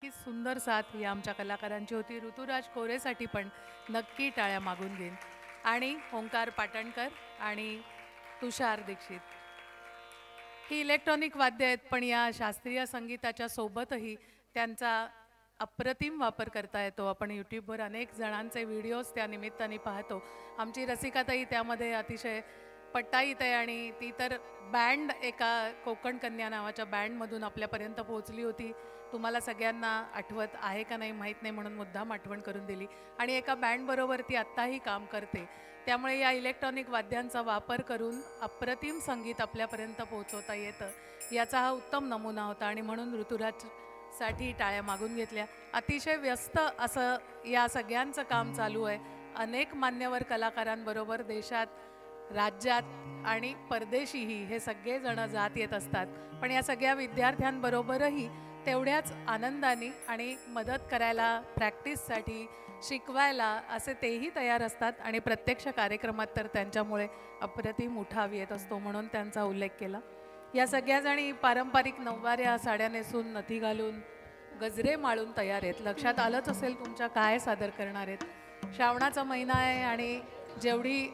ही सुंदर साथ ही आमच्या कलाकारांची होती. ऋतुराज कोरेसाठी पण नक्की टाळ्या मागून घेईन. आणि ओंकार पाटणकर आणि तुषार दीक्षित ही इलेक्ट्रॉनिक वाद्य आहेत, पण या शास्त्रीय संगीताच्या सोबतही त्यांचा अप्रतिम वापर करता येतो. आपण यूट्यूबवर अनेक जणांचे व्हिडिओज त्या निमित्ताने पाहतो. आमची रसिकाताई त्यामध्ये अतिशय पट्टाईत आहे आणि ती तर बँड एका कोकण कन्या नावाच्या बँडमधून आपल्यापर्यंत पोहोचली होती. तुम्हाला सगळ्यांना आठवत आहे का नाही माहीत नाही, म्हणून मुद्दाम आठवण करून दिली. आणि एका बँडबरोबर ती आत्ताही काम करते. त्यामुळे या इलेक्ट्रॉनिक वाद्यांचा वापर करून अप्रतिम संगीत आपल्यापर्यंत पोहोचवता येतं, याचा हा उत्तम नमुना होता. आणि म्हणून ऋतुराजसाठी टाळ्या मागून घेतल्या. अतिशय व्यस्त असं या सगळ्यांचं काम चालू आहे. अनेक मान्यवर कलाकारांबरोबर देशात, राज्यात आणि परदेशीही हे सगळेजण जात येत असतात. पण या सगळ्या विद्यार्थ्यांबरोबरही तेवढ्याच आनंदाने आणि मदत करायला, प्रॅक्टिससाठी, शिकवायला असे तेही तयार असतात. आणि प्रत्यक्ष कार्यक्रमात तर त्यांच्यामुळे अप्रतिम उठाव येत असतो, म्हणून त्यांचा उल्लेख केला. या सगळ्याजणी पारंपरिक नऊवाऱ्या साड्या नेसून, नथी घालून, गजरे माळून तयार आहेत. लक्षात आलंच असेल तुमच्या काय सादर करणार आहेत. श्रावणाचा महिना आहे आणि जेवढी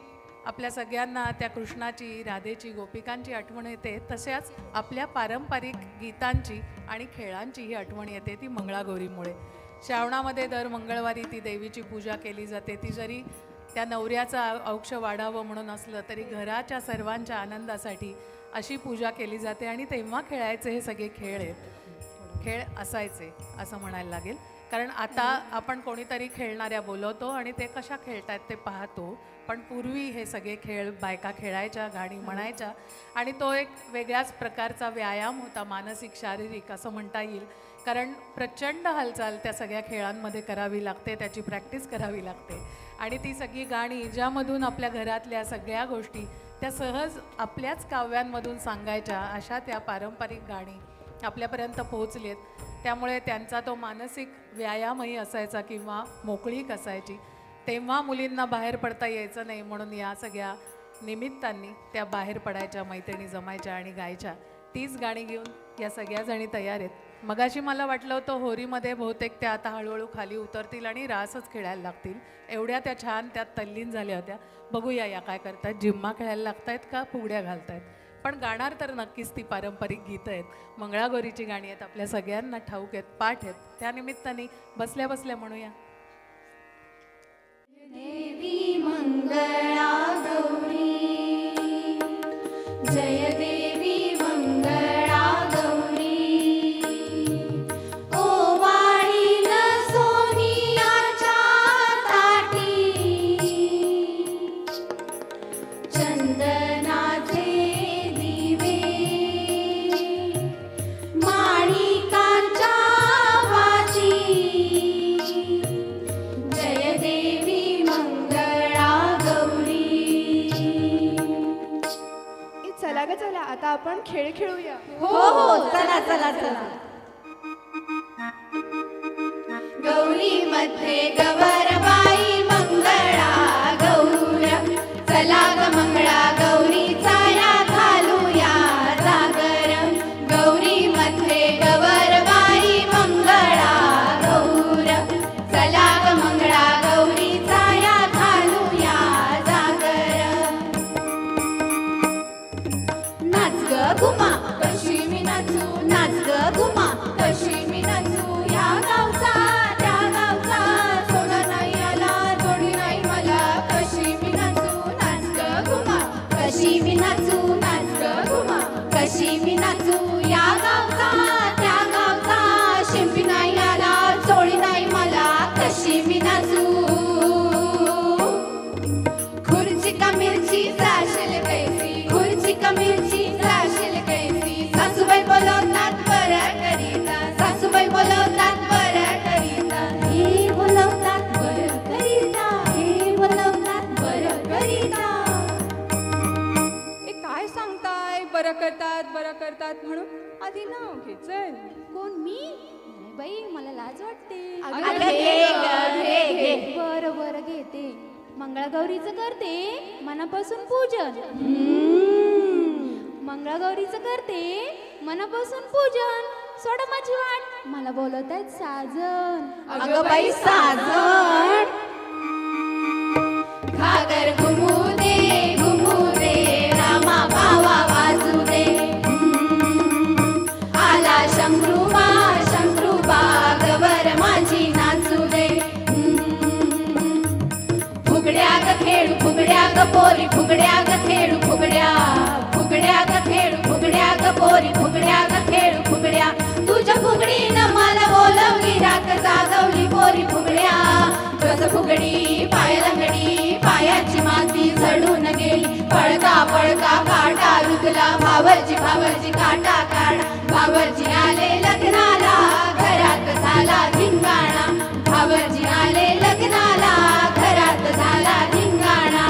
आपल्या सगळ्यांना त्या कृष्णाची, राधेची, गोपिकांची आठवण येते, तशाच आपल्या पारंपरिक गीतांची आणि खेळांचीही आठवण येते, ती मंगळागौरीमुळे. श्रावणामध्ये दर मंगळवारी ती देवीची पूजा केली जाते. ती जरी त्या नवऱ्याचं औक्ष वाढावं म्हणून असलं तरी घराच्या सर्वांच्या आनंदासाठी अशी पूजा केली जाते. आणि तेव्हा खेळायचे हे सगळे खेळ आहेत, खेळ असायचे असं म्हणायला लागेल. कारण आता आपण कोणीतरी खेळणाऱ्या बोलवतो आणि ते कशा खेळतात ते पाहतो, पण पूर्वी हे सगळे खेळ बायका खेळायच्या, गाणी म्हणायच्या. आणि तो एक वेगळ्याच प्रकारचा व्यायाम होता, मानसिक, शारीरिक असं म्हणता येईल. कारण प्रचंड हालचाल त्या सगळ्या खेळांमध्ये करावी लागते, त्याची प्रॅक्टिस करावी लागते. आणि ती सगळी गाणी ज्यामधून आपल्या घरातल्या सगळ्या गोष्टी त्या सहज आपल्याच काव्यांमधून सांगायच्या, अशा त्या पारंपरिक गाणी आपल्यापर्यंत पोहोचलेत. त्यामुळे त्यांचा तो मानसिक व्यायामही असायचा किंवा मोकळीक असायची. तेव्हा मुलींना बाहेर पडता यायचं नाही, म्हणून या सगळ्या निमित्तांनी त्या बाहेर पडायच्या, मैत्रिणी जमायच्या आणि गायच्या. तीच गाणी घेऊन या सगळ्या जणी तयार आहेत. मगाशी मला वाटलं होतं होरीमध्ये बहुतेक त्या आता हळूहळू खाली उतरतील आणि रासच खेळायला लागतील. एवढ्या त्या छान त्यात तल्लीन झाल्या होत्या. बघूया या काय करतात, जिम्मा खेळायला लागतायत का फुगड्या घालतायत. पण गाणार तर नक्कीच ती पारंपरिक गीतं आहेत, मंगळागौरीची गाणी आहेत, आपल्या सगळ्यांना ठाऊक आहेत, पाठ आहेत. त्यानिमित्ताने बसल्या बसल्या म्हणूया. देवी मंगळा गौरी, जय देवी मंगळा गौरी. ओवाळीन सोनियाच्या ताटी, चंदनाचे दिवे, माणिकांच्या वाजी. जय देवी मंगळा गौरी. चला ग चला, आता आपण खेळ खेळूया. हो हो, चला चला चला. गौरी मध्ये गवरबाई मंगळा गौर, चला ग मंगळा गौरीचा या घालूया जागर. गौरी मध्ये गवरबाई मंगळा गौर, चला ग मंगळा गौरीचा या घालूया जागर. नाच ग घुमा कशी मी नाचू, नाच ग घुमा कशी मी नाचू. या गावचा त्या गावचा सोडा नाही आला, जोडी नाही मला. कशी मी नाचू, नाच ग घुमा कशी मी नाचू, नाच ग घुमा कशी मी नाचू. या गावचा त्या गावचा शिंपी नाही आला, जोडी नाही मला. कशी मी नाचू. खुर्ची का मिरची जाशील कैसी, खुर्ची का मिरची जाशील कैसी. सासूबाई बोलवतात बरं करीता, सासूबाई बोलवतात बरं करीता. हे बोलवतात बरं करीता, हे बोलवतात बरं करीता. ए काय सांगताय, बरं करतात म्हणून? आधी नाव घे चल. कोण मी? नाही बाई, मला लाज वाटते. अगं घे ग, घे घे. बरं बरं घेते. मंगळागौरीचं करते मनापासून पूजन. मंगळागौरीचं करते मनापासून पूजन. सोडा माझी वाट मला बोलत आहेत साजन अगं बाई साजण घागर घुमू दे रामा भावा वाजू दे आला शंकरूबा गवर माझी नाचू दे फुगड्या ग खेळू फुगड्या ग पोरी फुगड्या ग खेळू फुगड्या फुगड्या ग खेळू फुगड्या ग पोरी फुगड्या ग खेळू फुगड्या तुझ्या फुगडीनं मला बोलवली रात जागवली पोरी फुगड्या कस फुगडी पाय लंगडी पायाची माती झडून गेली पळका पळका काटा रुतला भावरची काटा काढा भावरची आले लग्नाला घरात झाला धिंगाणा भावरची आले लग्नाला घरात झाला धिंगाणा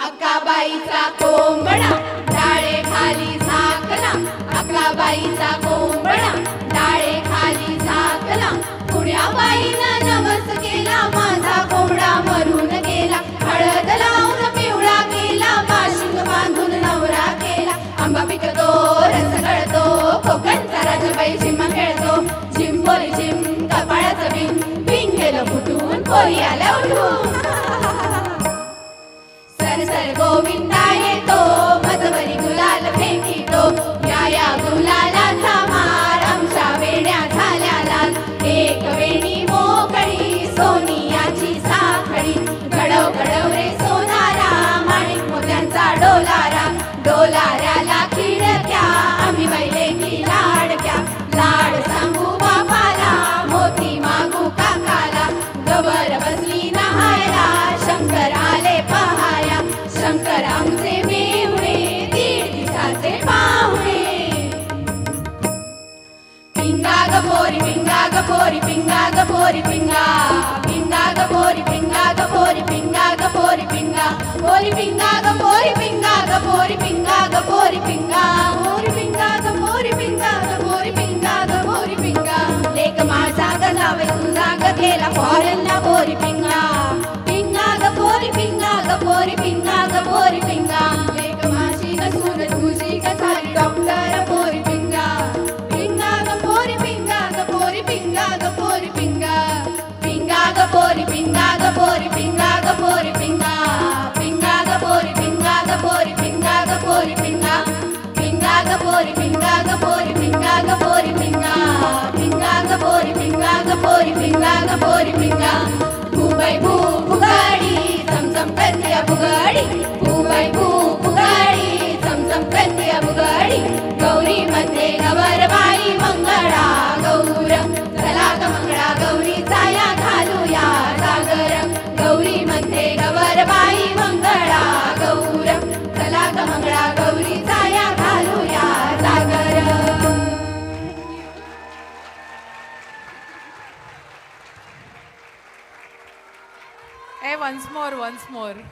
अक्काबाईचा कोंबडा डाळे खाली झाकला अक्काबाईचा कोंबडा डाळे खाली झाकला पुण्याबाईनं नवस केला माझा कोंबडा मरून गेला हळद लावून पिवळा केला बाशिंग बांधून नवरा केला आंबा पिकतो रस गळतो कोकणचा राजबाई झिम खेळतो झिम पोरी झिम कपाळाचं बिंग गेलं फुटून पोरी आल्या उठून सर गोविंदा येतो मजवरी गुलाल फेकितो या गुलालाचा मार आमच्या वेण्या झाल्या लाल एक वेणी मोकळी सोनियाची साखळी घडव रे सोनारा माणिक मोत्यांचा डोलाऱ्याला खिडक्या आम्ही बैले की लाडक्या लाड सांगू बापाला मोती मागू काकाला गवर बसली नहायला शंकर आले पहाया शंकर आमचे मेहुणे दीड दिवसाचे पाहुणे पिंगा ग पोरी पिंगा ग पोरी पिंगा ग पोरी पिंगा पिंगा ग पोरी पिंगा ग पोरी पिंगा ग पोरी पिंगा पोरी पिंगा ग पोरी पिंगा ग पोरी पिंगा ग पोरी पिंगा पोरी पिंगा ग पोरी पिंगा ग पोरी पिंगा ग पोरी पिंगा लेक माझा गलावे तुझा ग गेला फॉरेनला पोरी पिंगा पिंगा ग पोरी पिंगा ग पोरी पिंगा ग पोरी पिंगा लेक माझी नसून तुझी ग झाली डॉक्टर पोरी पिंगा पिंगा ग पोरी पिंगा ग पोरी पिंगा ग पोरी पिंगा पिंगा ग पोरी पिंगा ग पोरी पिंगा ग पोरी पिंगा पिंगा ग पोरी पिंगा ग पोरी पिंगा ग पोरी पिंगा पिंगा ग पोरी पिंगा ग पोरी पिंगा ग पोरी पिंगा पिंगा ग पोरी पिंगा ग पोरी पिंगा ग पोरी पिंगा भूबाई भूगाडी चमचम करते भुगाडी भूबाई भूगाडी चमचम करते भुगाडी गौरी मध्ये गवरबाई मंगळा गौर चला ग मंगळा गौरी जाया घालूया जागर गौरी मध्ये गवरबाई मंगळा गौर चला ग मंगळा गौरी जाया घालूया जागर ए वन्स मोर